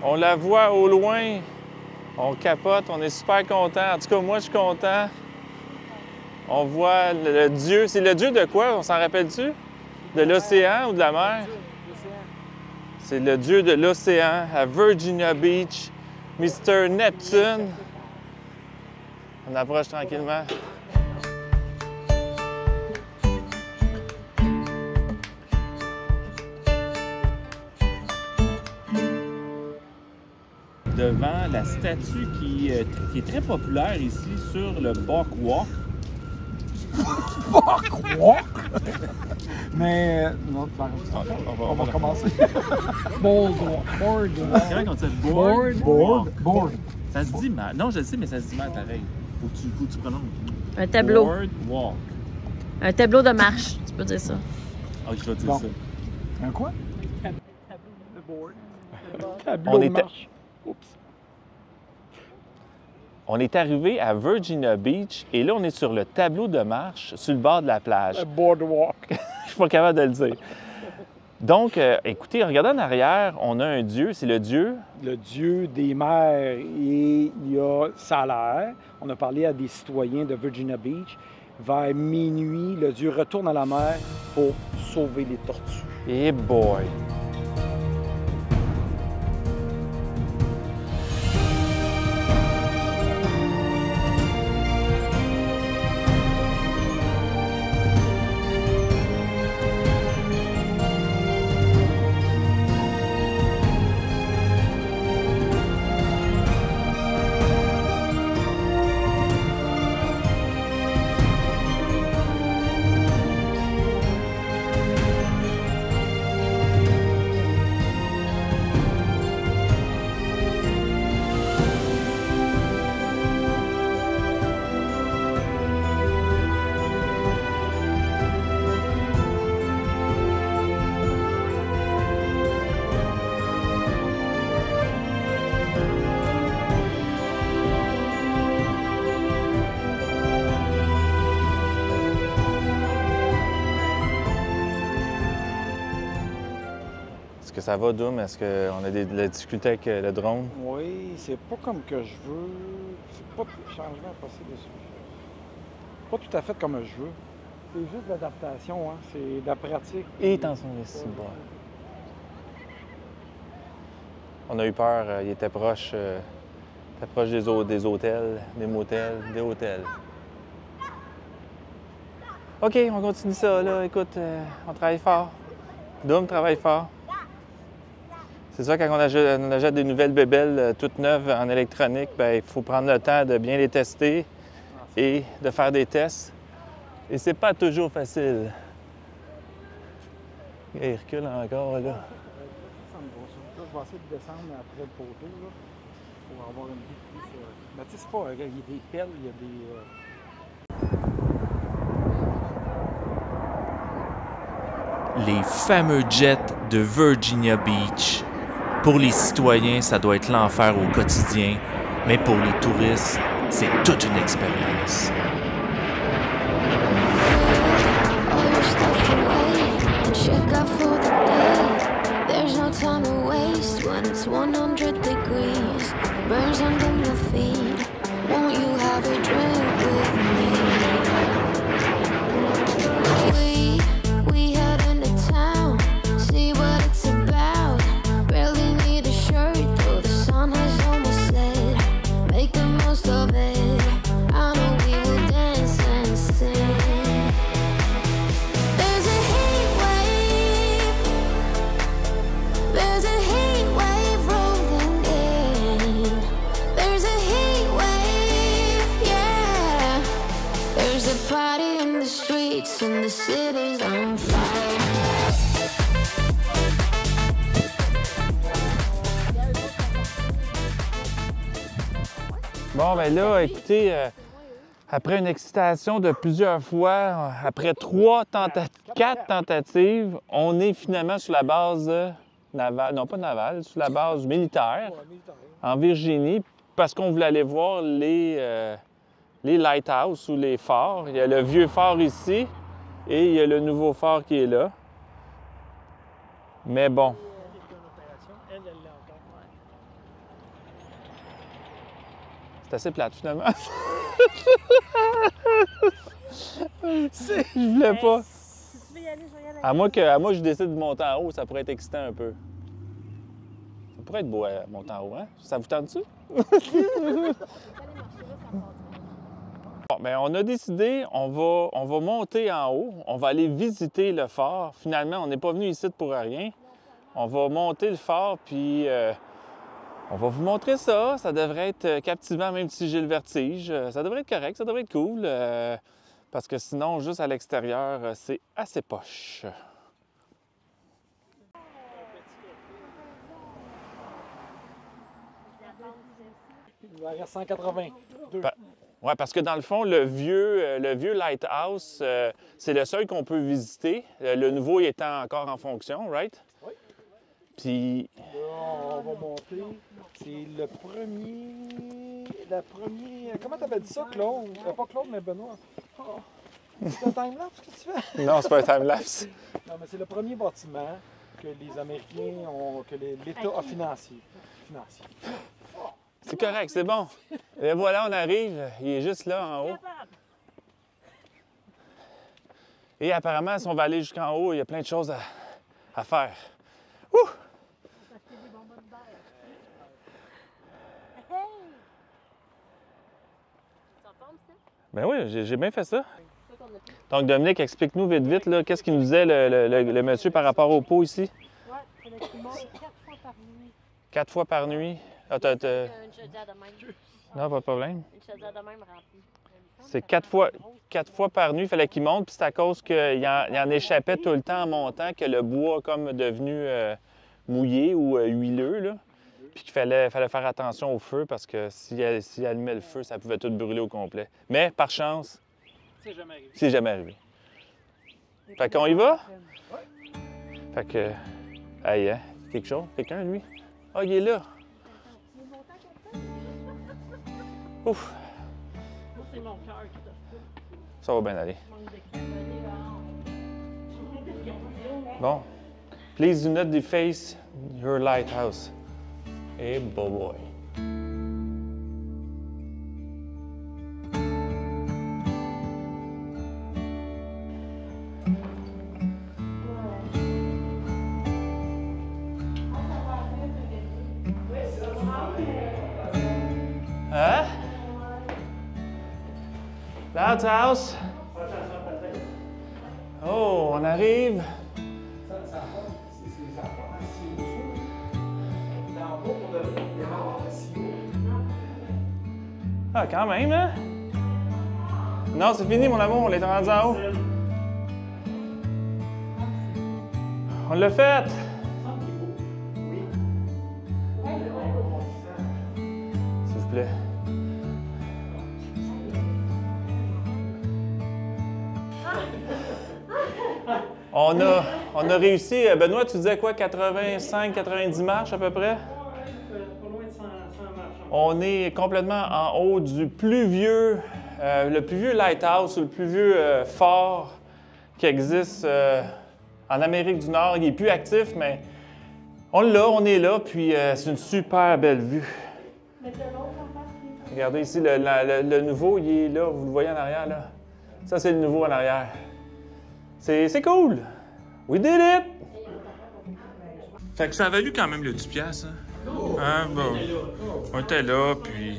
On la voit au loin. On capote, on est super content. En tout cas, moi, je suis content. On voit le dieu. C'est le dieu de quoi? On s'en rappelle-tu? De l'océan ou de la mer? C'est le dieu de l'océan à Virginia Beach, Mr. Neptune. On approche tranquillement. Devant la statue qui est très populaire ici sur le Boardwalk. Boardwalk? Mais non, on va commencer. Boardwalk. C'est vrai qu'on dit Board. Ça se dit mal. Non, je le sais, mais ça se dit mal pareil. Faut que tu prononces. Un tableau. Boardwalk. Un tableau de marche, tu peux dire ça. Ok, je vais dire ça. Un quoi? On était... On est arrivé à Virginia Beach et là, on est sur le tableau de marche sur le bord de la plage. Le boardwalk. Je suis pas capable de le dire. Donc, écoutez, regardez en arrière, on a un dieu, c'est le dieu... Le dieu des mers, et il y a salaire. On a parlé à des citoyens de Virginia Beach. Vers minuit, le dieu retourne à la mer pour sauver les tortues. Eh boy! Est-ce que ça va, Doom? Est-ce qu'on a de la difficulté avec le drone? Oui, c'est pas comme que je veux. C'est pas de changement à passer dessus. Pas tout à fait comme je veux. C'est juste de l'adaptation, hein? C'est de la pratique. Et attention ici, bon. On a eu peur, il était proche des hôtels, des motels, des hôtels. OK, on continue ça, là. Écoute, on travaille fort. Doom travaille fort. C'est ça, quand on achète des nouvelles bébelles toutes neuves en électronique, bien, il faut prendre le temps de bien les tester et de faire des tests. Et c'est pas toujours facile. Il recule encore, là. Là, je vais essayer de descendre après le poteau, là, pour avoir une vue plus... Mais tu sais, c'est pas... Il y a des pelles, il y a des... Les fameux jets de Virginia Beach. Pour les citoyens, ça doit être l'enfer au quotidien, mais pour les touristes, c'est toute une expérience. Bon, ben là, écoutez, après une excitation de plusieurs fois, après 4 tentatives, on est finalement sur la base navale, non pas navale, sur la base militaire, en Virginie, parce qu'on voulait aller voir les lighthouses ou les phares. Il y a le vieux phare ici et il y a le nouveau phare qui est là. Mais bon. C'est assez plate, finalement. Je voulais pas. Si tu veux y aller, je vais y aller. À moi, je décide de monter en haut, ça pourrait être excitant un peu. Ça pourrait être beau à monter en haut, hein? Ça vous tente-tu? Bon, bien, on a décidé, on va monter en haut, on va aller visiter le phare. Finalement, on n'est pas venu ici pour rien. On va monter le phare, puis on va vous montrer ça. Ça devrait être captivant, même si j'ai le vertige. Ça devrait être correct, ça devrait être cool. Parce que sinon, juste à l'extérieur, c'est assez poche. Il en reste 182. Oui, parce que dans le fond, le vieux lighthouse, c'est le seul qu'on peut visiter. Le nouveau il étant encore en fonction, right? Oui. Puis... Là, on va monter. C'est le premier... Comment t'avais dit ça, Claude? Pas Claude, mais Benoît. Oh. C'est un time-lapse que tu fais? Non, c'est pas un time-lapse. Non, mais c'est le premier bâtiment que les Américains ont... que l'État a financé. C'est correct, c'est bon. Et voilà, on arrive. Il est juste là, en haut. Et apparemment, si on va aller jusqu'en haut, il y a plein de choses à faire. Ouh! Ben oui, j'ai bien fait ça. Donc, Dominique, explique-nous vite, là, qu'est-ce qu'il nous disait le monsieur par rapport au pot ici? Oui, il fallait qu'il monte 4 fois par nuit. 4 fois par nuit? Ah, Une chaudière de même. Non, pas de problème. Une chaudière de même remplie. C'est 4 fois par nuit, il fallait qu'il monte, puis c'est à cause qu'il en échappait tout le temps en montant que le bois comme devenu mouillé ou huileux, là. Puis qu'il fallait faire attention au feu parce que s'il allumait le feu, ça pouvait tout brûler au complet. Mais par chance, c'est jamais arrivé. Fait qu'on y va? Fait que, hey, hein, quelque chose? Quelqu'un, lui? Ah, il est là. Ouf. C'est mon cœur qui te Ça va bien aller. Bon. Please do not deface your lighthouse. Hey, boy. Hein? Lighthouse. Oh, on arrive. Ah, quand même, hein? Non, c'est fini, mon amour, on est rendu en haut. On l'a fait! S'il vous plaît. On a réussi. Benoît, tu disais quoi? 85-90 marches à peu près? On est complètement en haut du plus vieux, le plus vieux lighthouse, le plus vieux phare qui existe en Amérique du Nord. Il n'est plus actif, mais on est là, puis c'est une super belle vue. Regardez ici, le nouveau, il est là, vous le voyez en arrière, là. Ça, c'est le nouveau en arrière. C'est cool! We did it! Fait que ça a valu quand même le 10$, hein? Hein? Bon. On était là, puis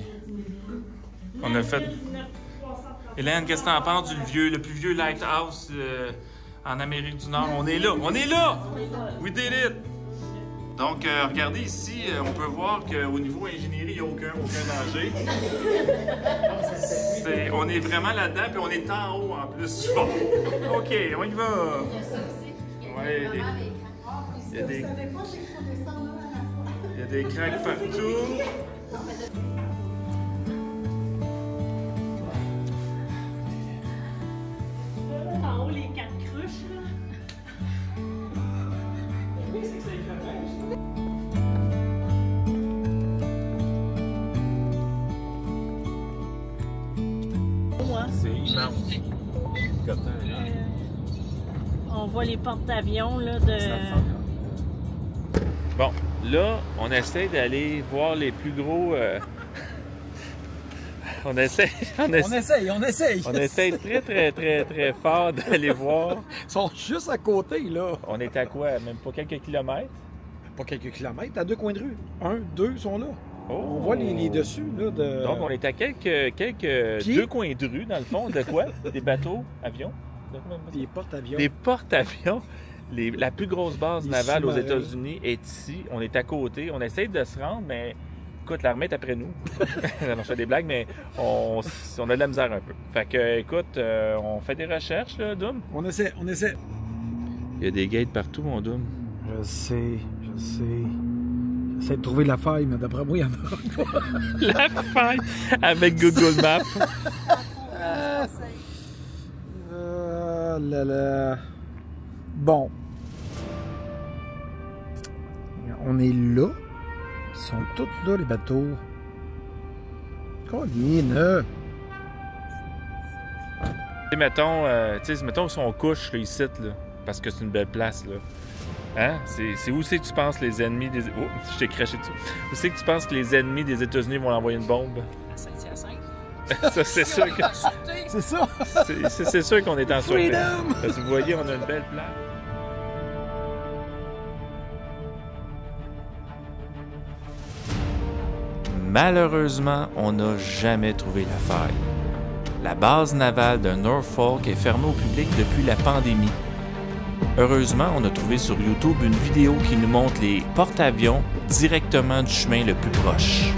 on a fait... Hélène, qu'est-ce que t'en penses le plus vieux lighthouse en Amérique du Nord? On est là! On est là! We did it! Donc, regardez ici, on peut voir qu'au niveau ingénierie, il n'y a aucun danger. On est vraiment là-dedans, puis on est en haut en plus. Bon, OK, on y va. Ouais, il y a des craques partout. En haut, les 4 cruches, là. C'est immense. On voit les porte-avions, là, de... Bon, là, on essaie d'aller voir les plus gros... On essaie. On essaye. On essaie très fort d'aller voir. Ils sont juste à côté, là. On est à quoi? Même pas quelques kilomètres? Pas quelques kilomètres, à 2 coins de rue. 1, 2 sont là. Oh. On voit les dessus, là. Donc, on est à quelques 2 coins de rue, dans le fond. De quoi? Des bateaux, avions? Des porte-avions. Des porte-avions. La plus grosse base navale aux sous-marins. États-Unis est ici. On est à côté. On essaye de se rendre, mais écoute, l'armée est après nous. On fait des blagues, mais on a de la misère un peu. Fait que, écoute, on fait des recherches, là, Doom. On essaie. Il y a des gates partout, mon Doom. Je sais. J'essaie de trouver la faille, mais d'après moi, il y en a pas. La faille avec Google Maps. Là. Bon. On est là. Ils sont tous là, les bateaux. Colline. Mettons son couche, là, ici, là, parce que c'est une belle place, là. Hein? C'est où c'est que tu penses que les ennemis des... Oh, je t'ai craché dessus. Où c'est que tu penses que les ennemis des États-Unis vont envoyer une bombe? À Saint-Hyacinthe. Ça, c'est sûr que... C'est ça. C'est sûr qu'on est en sûreté. Freedom! Parce que vous voyez, on a une belle place. Malheureusement, on n'a jamais trouvé la faille. La base navale de Norfolk est fermée au public depuis la pandémie. Heureusement, on a trouvé sur YouTube une vidéo qui nous montre les porte-avions directement du chemin le plus proche.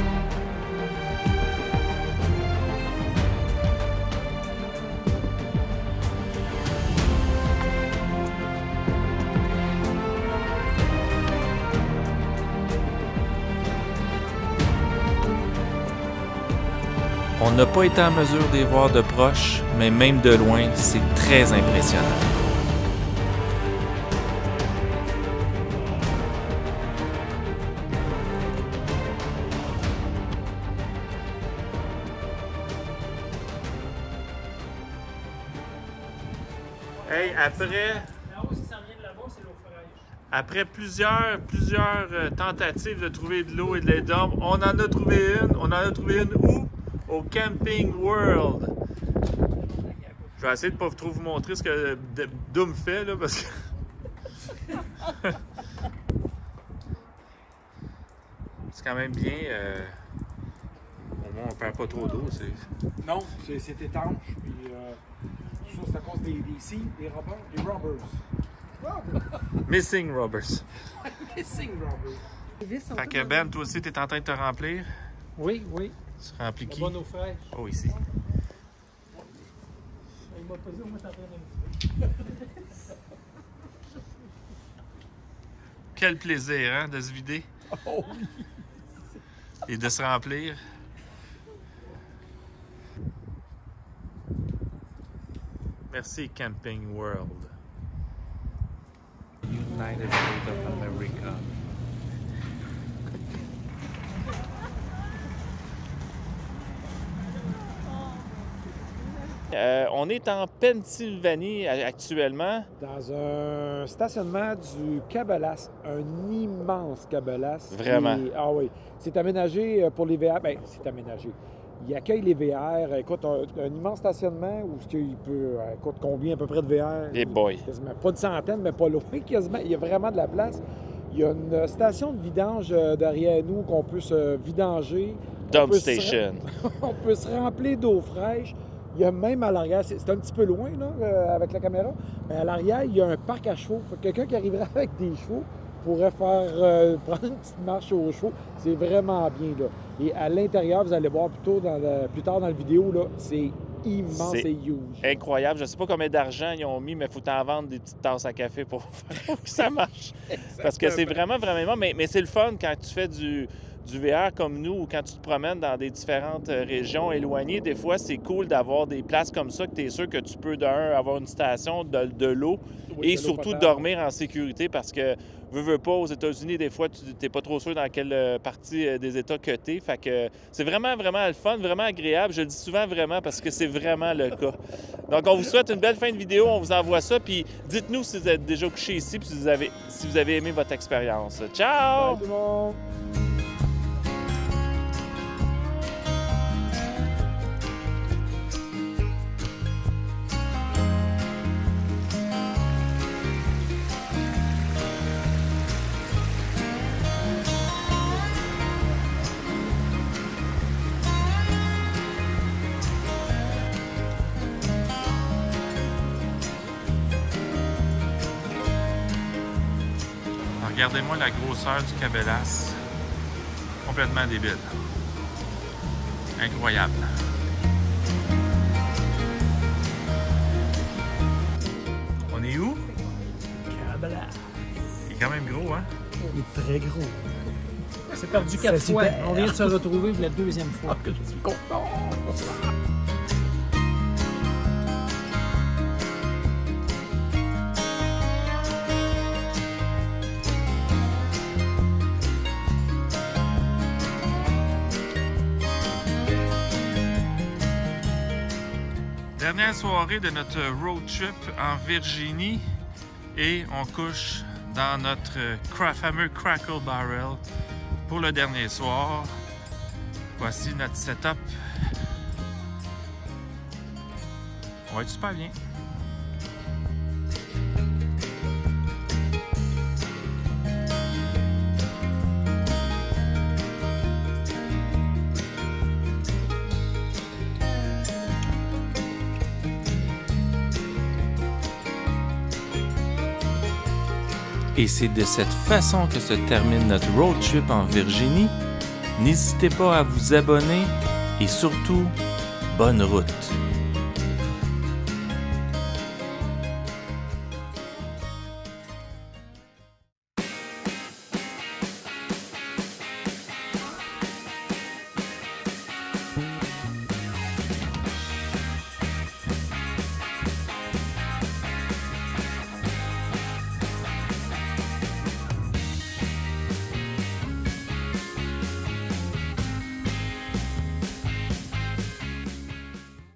On n'a pas été en mesure de les voir de proche, mais même de loin, c'est très impressionnant. Hey, après plusieurs tentatives de trouver de l'eau et de l'aider, on en a trouvé une. On en a trouvé une où? Au Camping World. Je vais essayer de ne pas trop vous montrer ce que Doom fait, là, parce que... c'est quand même bien. Au moins, on perd pas trop d'eau. Non, c'est étanche. Puis, je trouve que c'est à cause des robbers. Missing rubbers. Missing robbers. Fait que Ben, toi aussi, tu es en train de te remplir. Oui. Tu remplis qui? Bonne eau fraîche. Oh, ici. Il m'a posé au moins t'en train Quel plaisir, hein, de se vider. Oh oui. Et de se remplir. Merci, Camping World. United States of America. On est en Pennsylvanie actuellement. Dans un stationnement du Cabelasse, un immense Cabelasse. Vraiment. Ah oui. C'est aménagé pour les VR. Bien, c'est aménagé. Il accueille les VR. Écoute, un immense stationnement où il peut. Écoute, combien à peu près de VR? Et boy. Quasiment pas de centaines, mais pas loin quasiment. Il y a vraiment de la place. Il y a une station de vidange derrière nous qu'on peut se vidanger. Dump station. On peut se remplir d'eau fraîche. Il y a même à l'arrière, c'est un petit peu loin là, avec la caméra, mais à l'arrière, il y a un parc à chevaux. Quelqu'un qui arriverait avec des chevaux pourrait faire prendre une petite marche aux chevaux. C'est vraiment bien là. Et à l'intérieur, vous allez voir plus tard dans la vidéo, là, c'est immense et huge. Incroyable. Je ne sais pas combien d'argent ils ont mis, mais il faut t'en vendre des petites tasses à café pour que ça marche. Parce que c'est vraiment, mais c'est le fun quand tu fais du VR comme nous, ou quand tu te promènes dans des différentes régions éloignées, des fois, c'est cool d'avoir des places comme ça que tu es sûr que tu peux, avoir une station, de l'eau, Oui, et de l'eau surtout potable. dormir en sécurité parce que, veux pas, aux États-Unis, des fois, tu n'es pas trop sûr dans quelle partie des États que tu es. Fait que c'est vraiment le fun, vraiment agréable. Je le dis souvent vraiment parce que c'est vraiment le cas. Donc, on vous souhaite une belle fin de vidéo. On vous envoie ça. Puis dites-nous si vous êtes déjà couché ici puis si vous avez aimé votre expérience. Ciao! Bye, tout le monde! Regardez-moi la grosseur du Cabela's. Complètement débile. Incroyable. On est où? Cabela's. Il est quand même gros, hein? Il est très gros. C'est perdu 4 fois. super. On vient de se retrouver pour la deuxième fois. Je suis content. Dernière soirée de notre road trip en Virginie et on couche dans notre fameux Crackle Barrel pour le dernier soir. Voici notre setup. On va être super bien. Et c'est de cette façon que se termine notre road trip en Virginie. N'hésitez pas à vous abonner et surtout, bonne route!